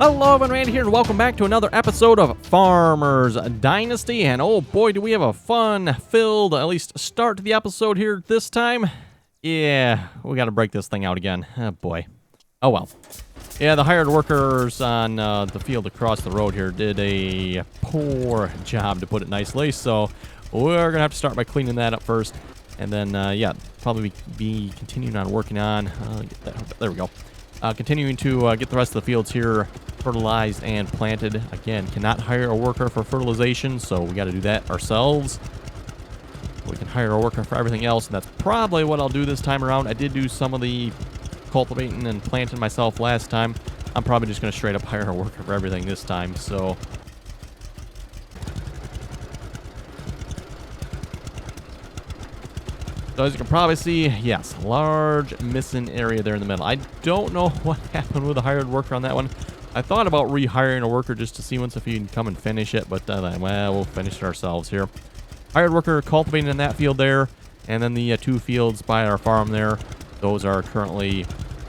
Hello, everyone, Randy here, and welcome back to another episode of Farmers Dynasty. And oh boy, do we have a fun-filled, at least start to the episode here this time. Yeah, we got to break this thing out again. Oh boy. Oh well. Yeah, the hired workers on the field across the road here did a poor job, to put it nicely. So we're gonna have to start by cleaning that up first, and then yeah, probably be continuing on working on. Get that, there we go. Continuing to get the rest of the fields here fertilized and planted. Again, cannot hire a worker for fertilization, so we got to do that ourselves. We can hire a worker for everything else, and that's probably what I'll do this time around. I did do some of the cultivating and planting myself last time. I'm probably just going to straight up hire a worker for everything this time, so... So as you can probably see, yes, large missing area there in the middle. I don't know what happened with the hired worker on that one. I thought about rehiring a worker just to see once if he can come and finish it, but well, we'll finish it ourselves here. Hired worker cultivating in that field there, and then the two fields by our farm there, those are currently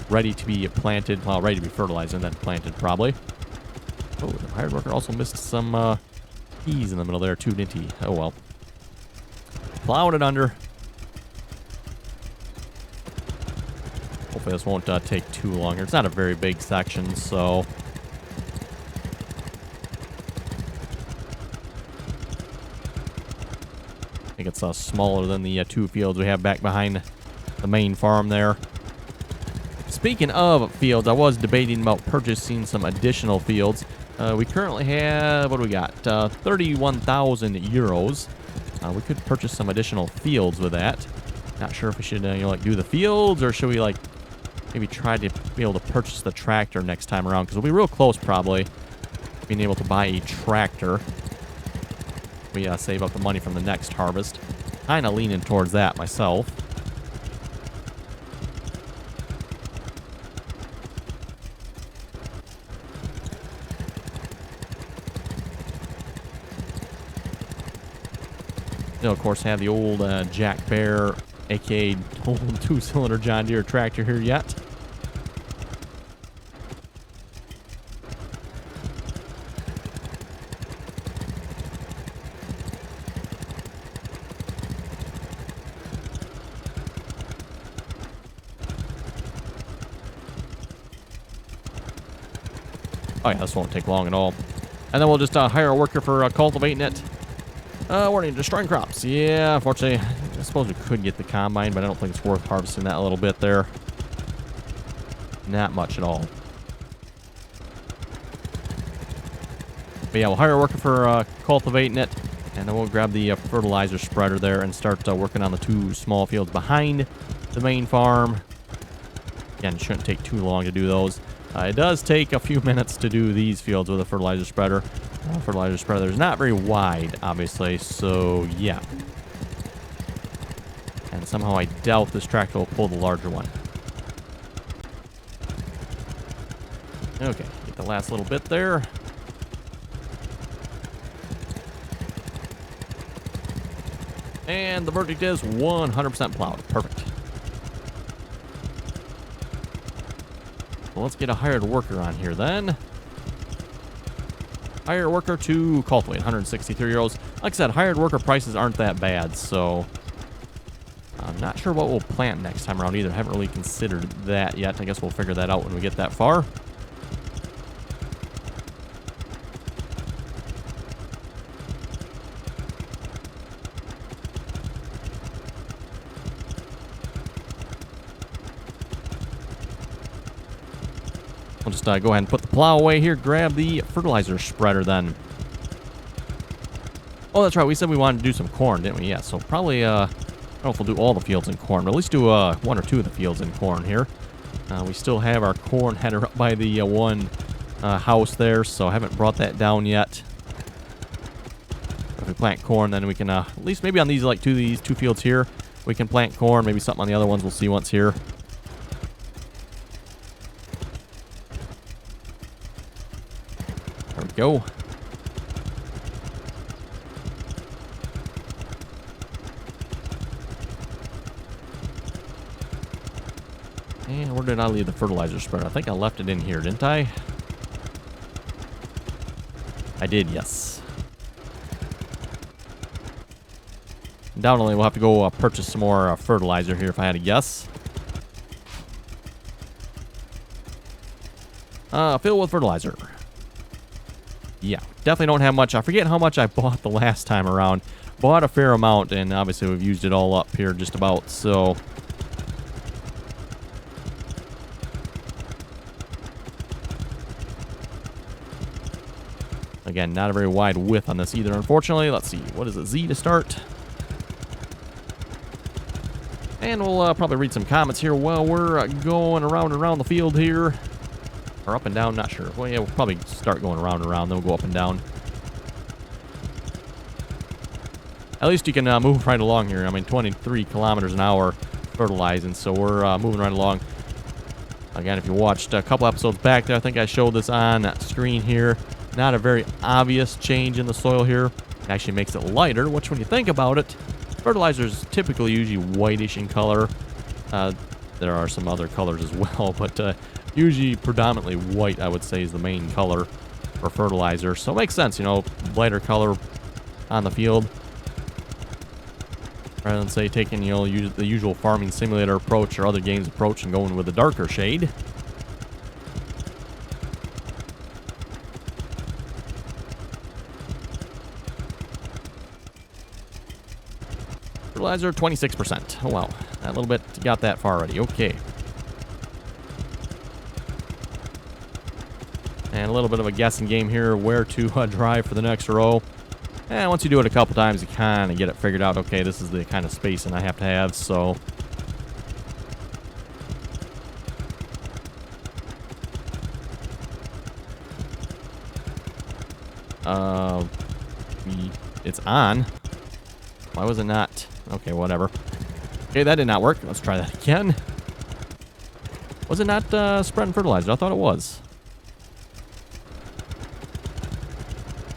ready to be planted, well, ready to be fertilized and then planted probably. Oh, the hired worker also missed some peas in the middle there too, didn't he? Oh well. Plowing it under. Hopefully this won't take too long here. It's not a very big section, so... I think it's smaller than the two fields we have back behind the main farm there. Speaking of fields, I was debating about purchasing some additional fields. We currently have, what do we got? 31,000 euros. We could purchase some additional fields with that. Not sure if we should, like do the fields, or should we like maybe try to be able to purchase the tractor next time around, because we'll be real close probably being able to buy a tractor. We save up the money from the next harvest. Kind of leaning towards that myself. You'll, of course, have the old Jack Bear, aka old two-cylinder John Deere tractor here yet. Oh yeah, this won't take long at all. And then we'll just hire a worker for cultivating it. Warning, destroying crops. Yeah, unfortunately, I suppose we could get the combine, but I don't think it's worth harvesting that little bit there. Not much at all. But yeah, we'll hire a worker for cultivating it, and then we'll grab the fertilizer spreader there and start working on the two small fields behind the main farm. Again, it shouldn't take too long to do those. It does take a few minutes to do these fields with a fertilizer spreader. Fertilizer spreader is not very wide, obviously, so yeah. And somehow I doubt this tractor will pull the larger one. Okay, get the last little bit there. And the verdict is 100% plowed. Perfect. Well, let's get a hired worker on here then. Hired worker to cultivate, 163 euros. Like I said, hired worker prices aren't that bad, so I'm not sure what we'll plant next time around either. Haven't really considered that yet. I guess we'll figure that out when we get that far. We'll just go ahead and put the plow away here, grab the fertilizer spreader then. Oh, that's right. We said we wanted to do some corn, didn't we? Yeah, so probably, I don't know if we'll do all the fields in corn, but at least do one or two of the fields in corn here. We still have our corn header up by the one house there, so I haven't brought that down yet. If we plant corn, then we can, at least maybe on these, like these two fields here, we can plant corn. Maybe something on the other ones we'll see once here. There we go. And where did I leave the fertilizer spreader? I think I left it in here, didn't I? I did, yes. Undoubtedly, we'll have to go purchase some more fertilizer here if I had to guess. Fill with fertilizer. Yeah, definitely don't have much. I forget how much I bought the last time around. Bought a fair amount, and obviously we've used it all up here just about, so... Again, not a very wide width on this either, unfortunately. Let's see, what is it, Z to start? And we'll probably read some comments here while we're going around and around the field here. Or up and down, not sure. Well, yeah, we'll probably start going around and around, then we'll go up and down. At least you can move right along here. I mean, 23 kilometers an hour fertilizing, so we're moving right along. Again, if you watched a couple episodes back there, I think I showed this on screen here. Not a very obvious change in the soil here. It actually makes it lighter, which when you think about it, fertilizer is typically usually whitish in color. There are some other colors as well, but usually predominantly white, I would say, is the main color for fertilizer. So it makes sense, you know, lighter color on the field. Rather than, say, taking, you know, the usual farming simulator approach or other games approach and going with a darker shade. Fertilizer, 26%. Oh, wow. That little bit got that far already. Okay. And a little bit of a guessing game here where to drive for the next row. And once you do it a couple times, you kind of get it figured out. Okay, this is the kind of spacing I have to have, so... It's on. Why was it not? Okay, whatever. Okay, that did not work. Let's try that again. Was it not spreading fertilizer? I thought it was.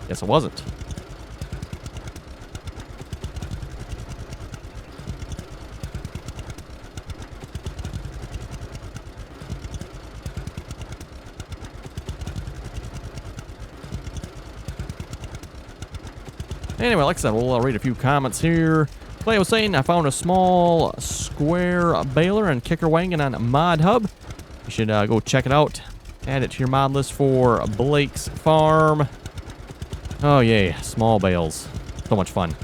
Guess it wasn't. Anyway, like I said, we'll read a few comments here. Clay was saying, I found a small square baler and kicker wagon on Mod Hub. You should go check it out. Add it to your mod list for Blake's farm. Oh, yay. Small bales. So much fun.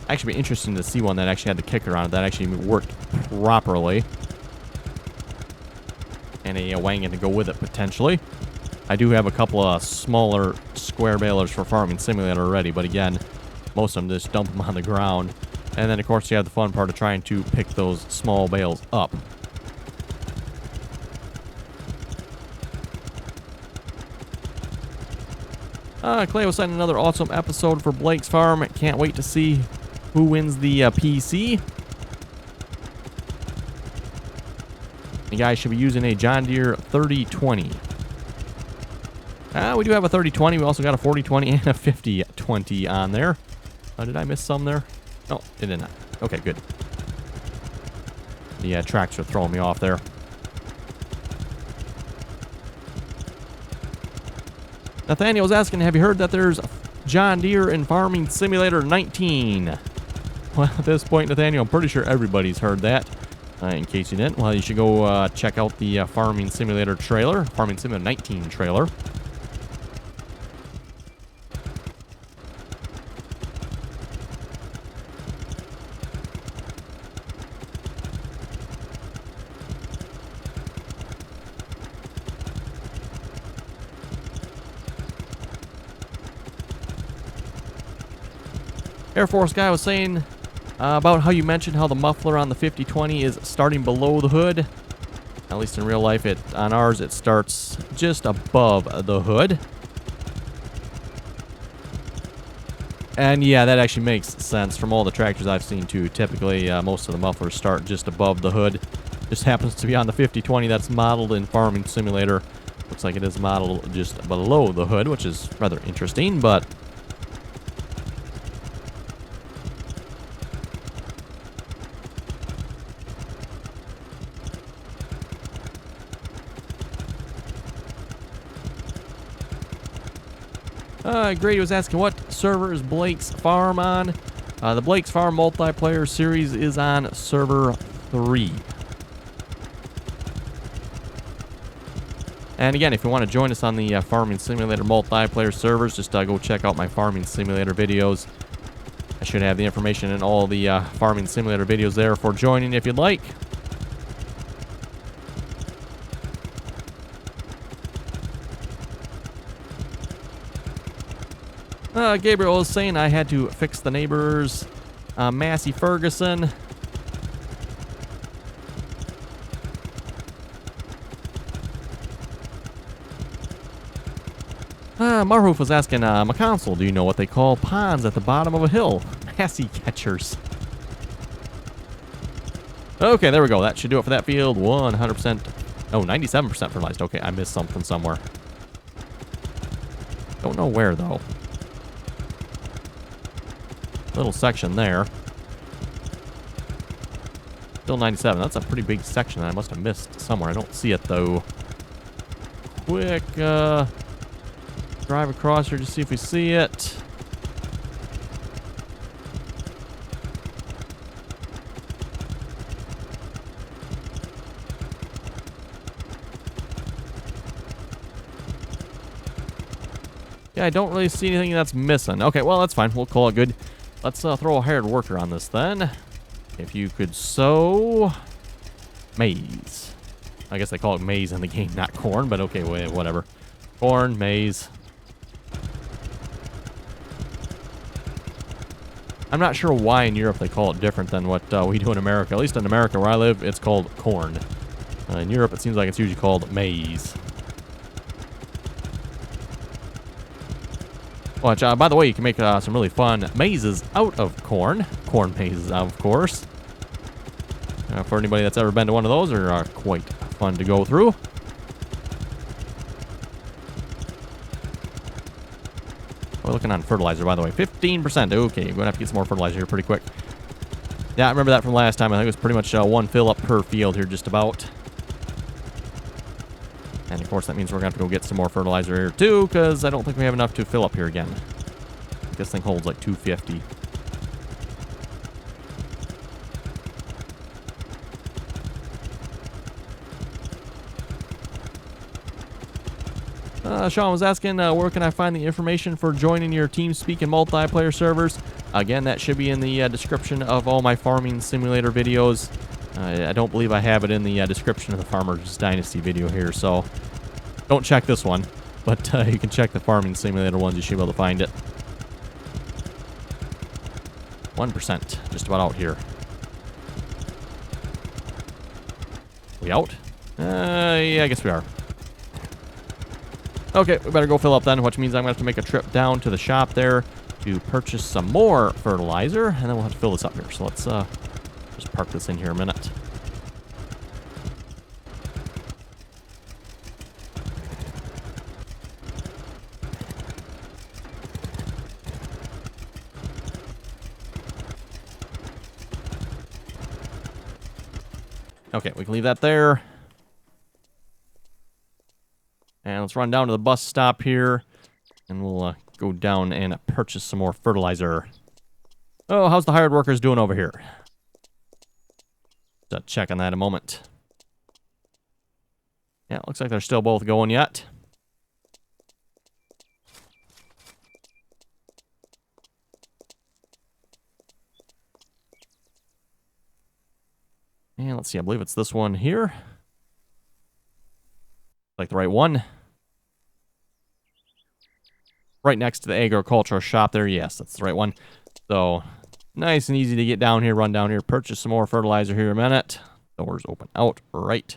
Actually be interesting to see one that actually had the kicker on it that actually worked properly. And a wagon to go with it, potentially. I do have a couple of smaller square balers for Farming Simulator already, but again, most of them just dump them on the ground. And then, of course, you have the fun part of trying to pick those small bales up. Clay was saying another awesome episode for Blake's Farm. Can't wait to see who wins the PC. You guys should be using a John Deere 3020. We do have a 3020. We also got a 4020 and a 5020 on there. Did I miss some there? No, it did not. Okay, good. The tracks are throwing me off there. Nathaniel was asking, have you heard that there's John Deere in Farming Simulator 19? Well, at this point, Nathaniel, I'm pretty sure everybody's heard that. In case you didn't, well, you should go check out the Farming Simulator trailer, Farming Simulator 19 trailer. Air Force guy was saying about how you mentioned how the muffler on the 5020 is starting below the hood. At least in real life, on ours, it starts just above the hood. And yeah, that actually makes sense from all the tractors I've seen too. Typically, most of the mufflers start just above the hood. Just happens to be on the 5020 that's modeled in Farming Simulator. Looks like it is modeled just below the hood, which is rather interesting, but... Grady was asking what server is Blake's Farm on. The Blake's Farm multiplayer series is on server 3. And again, if you want to join us on the Farming Simulator multiplayer servers, just go check out my Farming Simulator videos. I should have the information in all the Farming Simulator videos there for joining if you'd like. Gabriel was saying I had to fix the neighbor's Massey Ferguson. Marhoof was asking, McConsole, do you know what they call ponds at the bottom of a hill? Massey catchers. Okay, there we go. That should do it for that field. 100%. Oh, 97% fertilized. Okay, I missed something somewhere. Don't know where, though. Little section there. Still 97. That's a pretty big section that I must have missed somewhere. I don't see it, though. Quick, drive across here to see if we see it. Yeah, I don't really see anything that's missing. Okay, well, that's fine. We'll call it good. Let's throw a hired worker on this then. If you could sow maize. I guess they call it maize in the game, not corn, but okay, whatever. Corn, maize. I'm not sure why in Europe they call it different than what we do in America. At least in America where I live, it's called corn. In Europe, it seems like it's usually called maize. Watch, by the way, you can make some really fun mazes out of corn. Corn mazes, of course. For anybody that's ever been to one of those, they're quite fun to go through. We're looking on fertilizer, by the way. 15%. Okay, we're going to have to get some more fertilizer here pretty quick. Yeah, I remember that from last time. I think it was pretty much one fill up per field here, just about. And of course, that means we're going to have to go get some more fertilizer here too, because I don't think we have enough to fill up here again. This thing holds like 250. Sean was asking, where can I find the information for joining your TeamSpeak and multiplayer servers? Again, that should be in the description of all my Farming Simulator videos. I don't believe I have it in the description of the Farmers Dynasty video here, so don't check this one. But you can check the Farming Simulator ones. You should be able to find it. 1%, just about out here. We out? Yeah, I guess we are. Okay, we better go fill up then, which means I'm going to have to make a trip down to the shop there to purchase some more fertilizer, and then we'll have to fill this up here. So let's just park this in here a minute. Okay, we can leave that there. And let's run down to the bus stop here, and we'll go down and purchase some more fertilizer. Oh, how's the hired workers doing over here? Just check on that in a moment. Yeah, looks like they're still both going yet. And let's see, I believe it's this one here. Like the right one. Right next to the agricultural shop there. Yes, that's the right one. So, nice and easy to get down here, run down here, purchase some more fertilizer here in a minute. Doors open out. Right.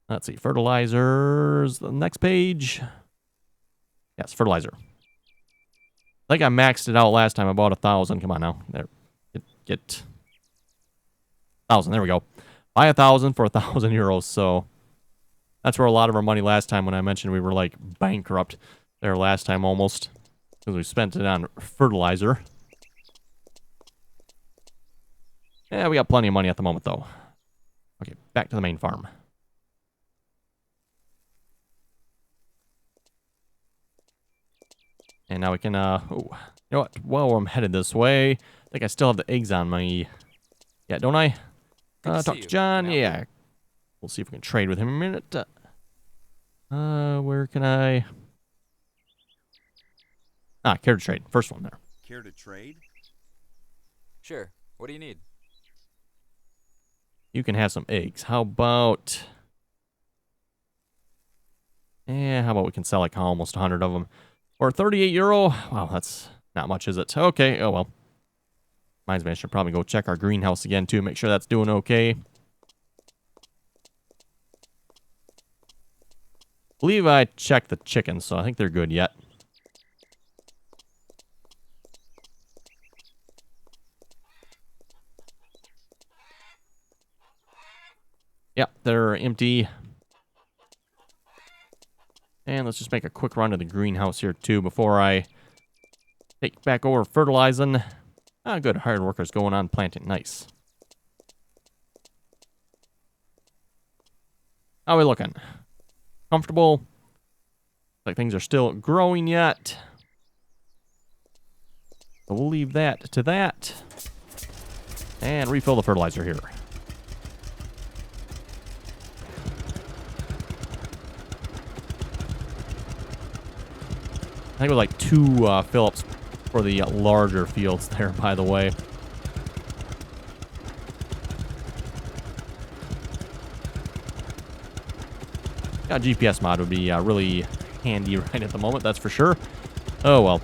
Let's see, fertilizers. The next page. Yes, fertilizer. I think I maxed it out last time. I bought 1,000. Come on now. There. Get 1,000. There we go. Buy 1,000 for 1,000 euros. So, that's where a lot of our money last time when I mentioned we were like bankrupt there last time almost. Because we spent it on fertilizer. Yeah, we got plenty of money at the moment though. Okay, back to the main farm. And now we can, oh, you know what? While I'm headed this way, I think I still have the eggs on my, yeah, don't I? Talk to John, yeah. We'll see if we can trade with him in a minute. Where can I? Ah, care to trade. First one there. Care to trade? Sure. What do you need? You can have some eggs. How about... Yeah, how about we can sell like almost 100 of them. For 38 euro? Wow, that's not much, is it? Okay, oh well. Reminds me, I should probably go check our greenhouse again, too. Make sure that's doing okay. Believe I checked the chickens, so I think they're good yet. Yep, they're empty. And let's just make a quick run to the greenhouse here, too, before I take back over fertilizing. Ah, good. Hired workers going on planting. Nice. How are we looking? Comfortable? Like things are still growing yet. So we'll leave that to that. And refill the fertilizer here. I think it was like 2 fill-ups for the larger fields there, by the way. A GPS mod would be really handy right at the moment, that's for sure. Oh, well.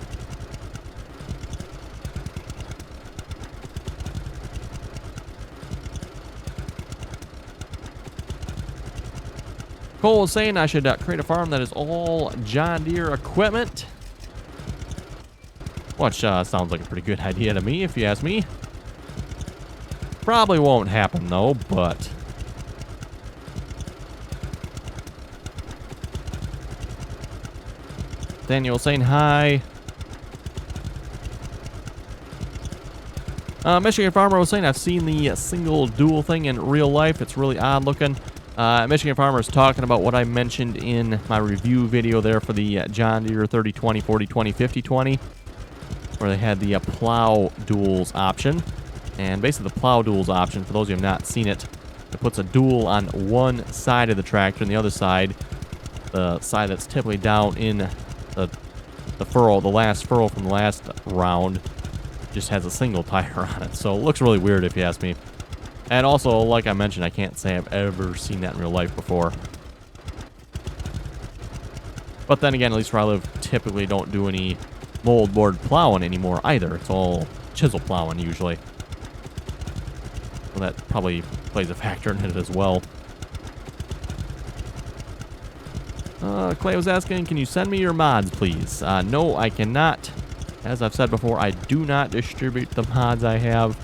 Cole was saying I should create a farm that is all John Deere equipment. Which sounds like a pretty good idea to me, if you ask me. Probably won't happen, though, but... Daniel saying hi. Michigan Farmer was saying I've seen the single dual thing in real life. It's really odd looking. Michigan Farmer is talking about what I mentioned in my review video there for the John Deere 3020, 4020, 5020, where they had the plow duals option. And basically the plow duals option, for those who have not seen it, it puts a dual on one side of the tractor, and the other side, the side that's typically down in the furrow, the last furrow from the last round, just has a single tire on it. So it looks really weird if you ask me. And also, like I mentioned, I can't say I've ever seen that in real life before. But then again, at least where I live, typically don't do any moldboard plowing anymore either. It's all chisel plowing usually. So that probably plays a factor in it as well. Clay was asking, can you send me your mods, please? No, I cannot. As I've said before, I do not distribute the mods I have.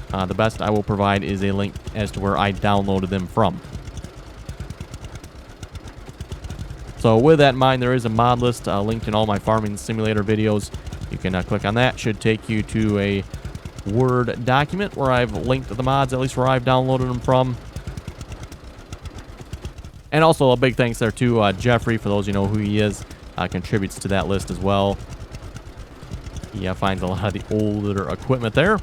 The best I will provide is a link as to where I downloaded them from. So with that in mind, there is a mod list linked in all my farming simulator videos. You can click on that. Should take you to a Word document where I've linked the mods, at least where I've downloaded them from. And also a big thanks there to Jeffrey, for those you know who he is, contributes to that list as well. He finds a lot of the older equipment there.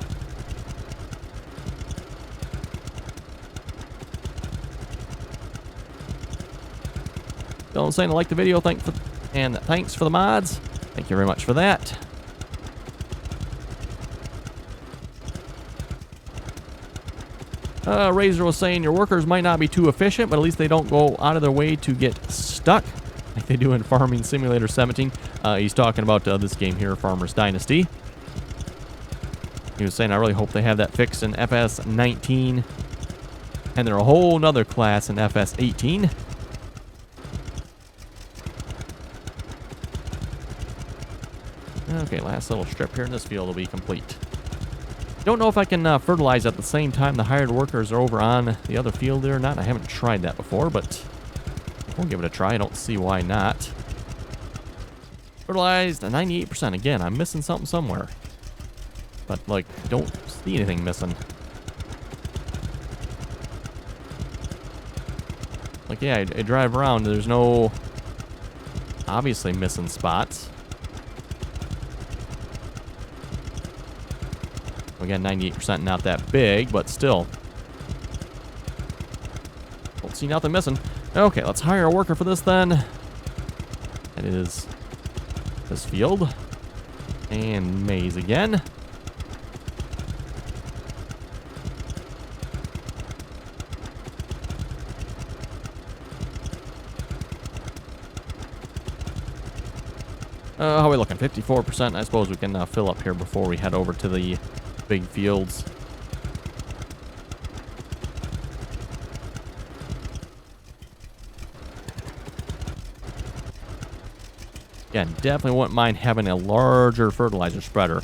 Dylan saying I like the video, thanks for the mods. Thank you very much for that. Razor was saying your workers might not be too efficient, but at least they don't go out of their way to get stuck like they do in Farming Simulator 17. He's talking about this game here, Farmer's Dynasty. He was saying I really hope they have that fixed in FS 19, and they're a whole nother class in FS 18. Okay, last little strip here in this field will be complete. Don't know if I can fertilize at the same time the hired workers are over on the other field there or not. I haven't tried that before, but we'll give it a try. I don't see why not. Fertilized 98%. Again, I'm missing something somewhere. But, like, don't see anything missing. Like, yeah, I drive around. There's no obviously missing spots. Again, 98% not that big, but still. Don't see nothing missing. Okay, let's hire a worker for this then. It is this field. And maize again. How are we looking? 54%. I suppose we can fill up here before we head over to the big fields. Again, definitely wouldn't mind having a larger fertilizer spreader.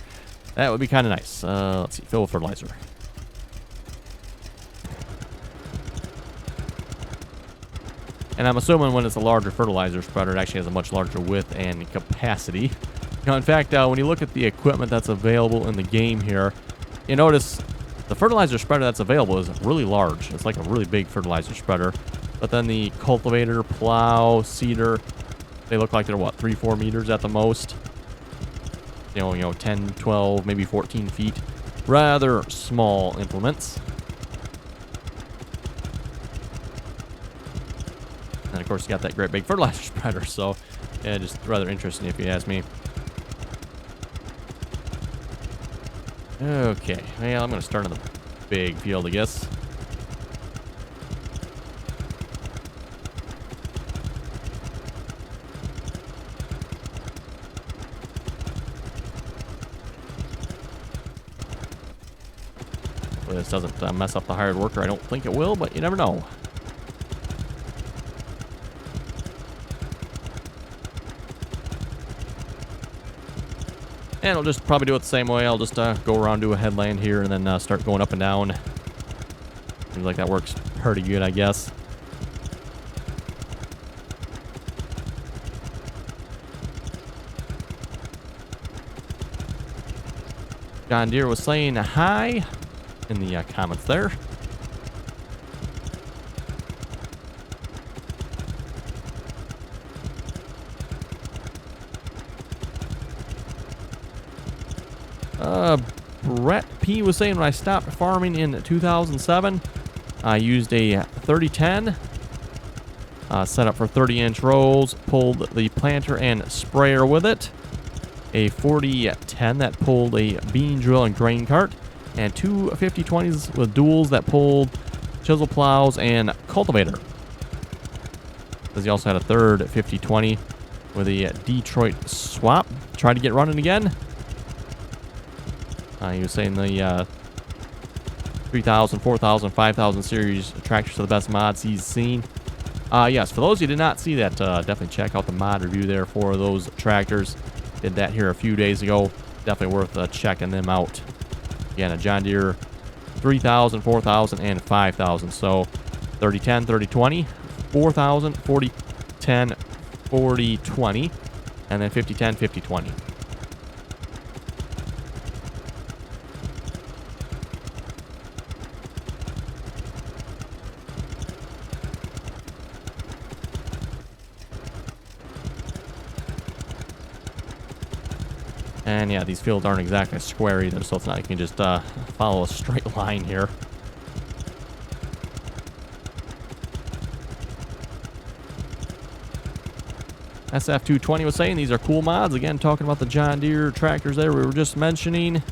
That would be kind of nice. Let's see, fill with fertilizer. And I'm assuming when it's a larger fertilizer spreader, it actually has a much larger width and capacity. In fact, when you look at the equipment that's available in the game here, you notice the fertilizer spreader that's available is really large. It's like a really big fertilizer spreader. But then the cultivator, plow, seeder, they look like they're, what, 3-4 meters at the most? You know, 10, 12, maybe 14 feet. Rather small implements. And of course, you got that great big fertilizer spreader, so yeah, just rather interesting if you ask me. Okay, well, I'm going to start on the big field, I guess. Hopefully this doesn't mess up the hired worker. I don't think it will, but you never know. And I'll just probably do it the same way. I'll just go around to a headland here and then start going up and down. Seems like that works pretty good, I guess. John Deere was saying hi in the comments there. Brett P was saying when I stopped farming in 2007, I used a 3010, set up for 30-inch rows, pulled the planter and sprayer with it, a 4010 that pulled a bean drill and grain cart, and two 5020s with duals that pulled chisel plows and cultivator. Says he also had a third 5020 with a Detroit swap. Tried to get running again. He was saying the 3000, 4000, 5000 series tractors are the best mods he's seen. Yes, for those who did not see that, definitely check out the mod review there for those tractors. Did that here a few days ago. Definitely worth checking them out. Again, a John Deere 3000, 4000, and 5000. So 3010, 3020, 4000, 4010, 4020, and then 5010, 5020. And yeah, these fields aren't exactly square either, so it's not like you can just follow a straight line here. SF220 was saying these are cool mods. Again, talking about the John Deere tractors there we were just mentioning.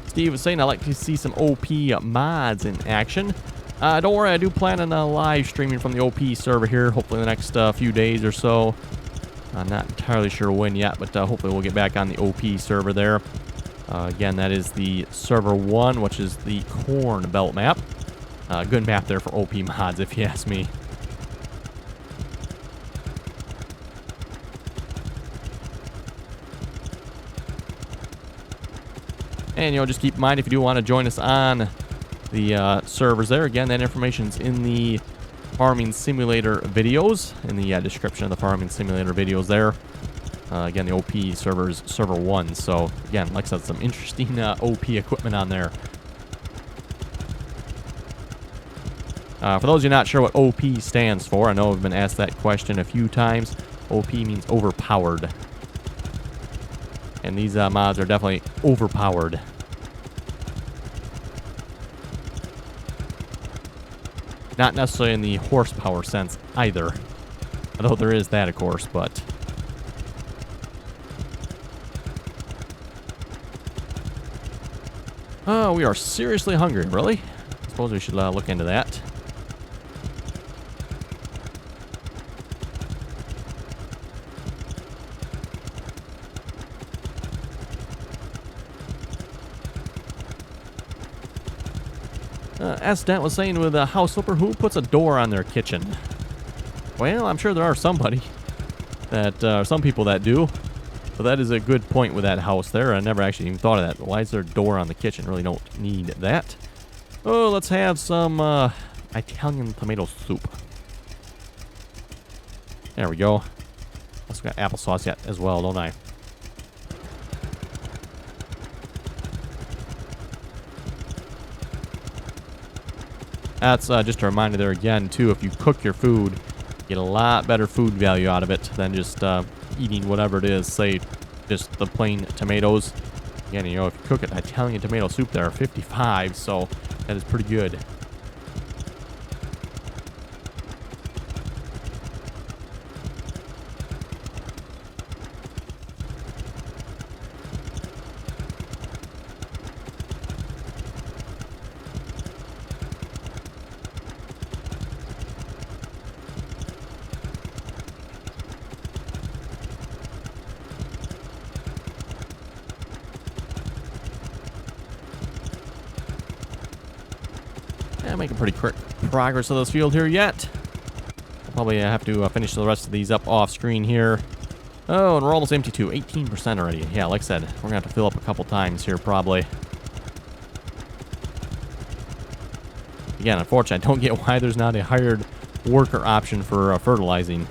Steve was saying I'd like to see some OP mods in action. Don't worry, I do plan on live streaming from the OP server here, hopefully in the next few days or so. I'm not entirely sure when yet, but hopefully we'll get back on the OP server there. Again, that is the server 1, which is the Corn Belt map. Good map there for OP mods, if you ask me. And, just keep in mind if you do want to join us on the servers there. Again, that information's in the Farming Simulator videos, in the description of the Farming Simulator videos there. Again, the OP server's server 1. So, again, like I said, some interesting OP equipment on there. For those of you not sure what OP stands for, I know I've been asked that question a few times. OP means overpowered. And these mods are definitely overpowered. Not necessarily in the horsepower sense either. Although there is that, of course, but... Oh, we are seriously hungry, really? I suppose we should look into that. As Dent was saying with a house flipper, who puts a door on their kitchen? Well, I'm sure there are somebody that, some people that do. So that is a good point with that house there. I never actually even thought of that. Why is there a door on the kitchen? Really don't need that. Oh, let's have some Italian tomato soup. There we go. Also got applesauce yet as well, don't I? That's just a reminder there again, too. If you cook your food, you get a lot better food value out of it than just eating whatever it is. Say, just the plain tomatoes. Again, you know, if you cook it, Italian tomato soup there are 55, so that is pretty good. Yeah, making pretty quick progress of this field here yet. I'll probably have to finish the rest of these up off screen here. Oh, and we're almost empty too. 18% already. Yeah, like I said, we're going to have to fill up a couple times here probably. Again, unfortunately, I don't get why there's not a hired worker option for fertilizing.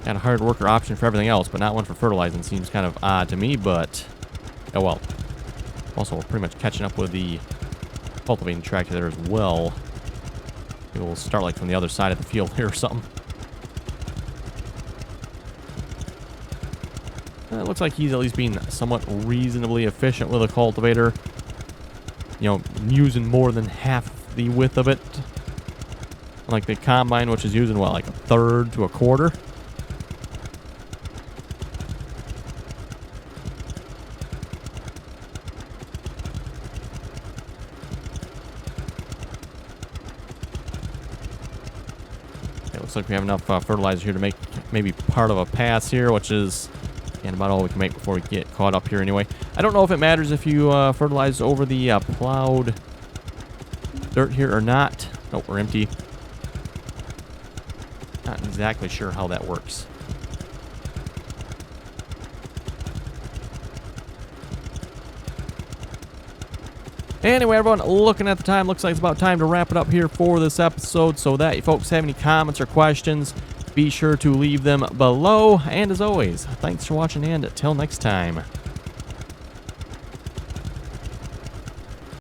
Got a hired worker option for everything else, but not one for fertilizing. Seems kind of odd to me, but... oh well. Also, we're pretty much catching up with the cultivating tractor there as well. Maybe we'll start like from the other side of the field here or something. It looks like he's at least being somewhat reasonably efficient with a cultivator. You know, using more than half the width of it. Like the combine, which is using, what, like a third to a quarter? Looks like we have enough fertilizer here to make maybe part of a pass here, which is and about all we can make before we get caught up here anyway. I don't know if it matters if you fertilize over the plowed dirt here or not. Nope, we're empty. Not exactly sure how that works. Anyway, everyone, looking at the time, looks like it's about time to wrap it up here for this episode. So that you folks have any comments or questions, be sure to leave them below. And as always, thanks for watching, and till next time.